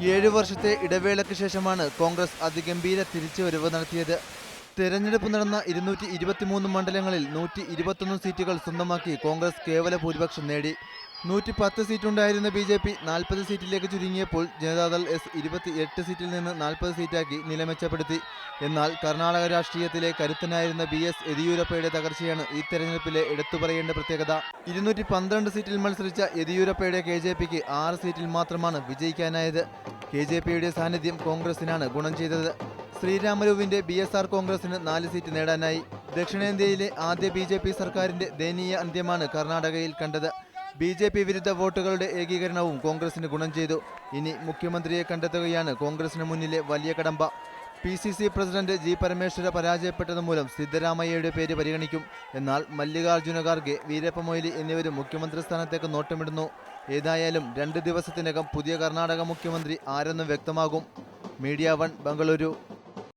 7 വർഷത്തെ ഇടവേളയ്ക്ക് ശേഷമാണ് കോൺഗ്രസ് അതിഗംഭീര തിരിച്ചുവരവ് നടത്തിയത്. തെരഞ്ഞെടുപ്പ് നടന്ന 223 മണ്ഡലങ്ങളിൽ 121 സീറ്റുകൾ സ്വന്തമാക്കി കോൺഗ്രസ് കേവല ഭൂരിപക്ഷം നേടി. 110 സീറ്റുണ്ടായിരുന്ന BJP 40 സീറ്റിലേക്ക് ചുരുങ്ങിയപ്പോൾ ജനതാദൾ എസ് 28 സീറ്റിൽ നിന്ന് 40 സീറ്റാക്കി നില മെച്ചപ്പെടുത്തി. എന്നാൽ കർണാടക രാഷ്ട്രീയത്തിലെ കരുത്തനായിരുന്ന BS യെദിയൂരപ്പയുടെ തകർച്ചയാണ് ഈ തെരഞ്ഞെടുപ്പിലെ എടുത്തുപറയേണ്ട പ്രത്യേകത. 212 സീറ്റിൽ മത്സരിച്ച യെദിയൂരപ്പയുടെ KJPക്ക് 6 സീറ്റിൽ മാത്രമാണ് വിജയിക്കാനായത്. KJPയുടെ സാന്നിധ്യം കോൺഗ്രസിനാണ് ഗുണം ചെയ്തത്. ശ്രീരാമലുവിന്റെ BSR കോൺഗ്രസിന് 4 സീറ്റ് നേടാനായി. ദക്ഷിണേന്ത്യയിലെ ആദ്യ BJP സർക്കാരിന്റെ ദയനീയ അന്ത്യമാണ് കർണാടകയിൽ കണ്ടത്. BJP വിരുദ്ധ വോട്ടുകളുടെ ഏകീകരണവും കോൺഗ്രസിന് ഗുണം ചെയ്തു. ഇനി മുഖ്യമന്ത്രിയെ കണ്ടെത്തുകയാണ് കോൺഗ്രസിന് മുന്നിലെ വലിയ കടമ്പ. PCC president G. പരമേശ്വര പരാജയപ്പെട്ടത് മൂലം സിദ്ധരാമയ്യയുടെ പേര് പരിഗണിക്കും. എന്നാൽ മല്ലികാർജുന ഖാർഗെ, വീരപ്പ മൊയ്ലി എന്നിവരും മുഖ്യമന്ത്രി സ്ഥാനത്തേക്ക് നോട്ടമിടുന്നു. ഏതായാലും 2 ദിവസത്തിനകം പുതിയ കർണാടക മുഖ്യമന്ത്രി ആരെന്ന് വ്യക്തമാകും. മീഡിയ 1 ബംഗളൂരു.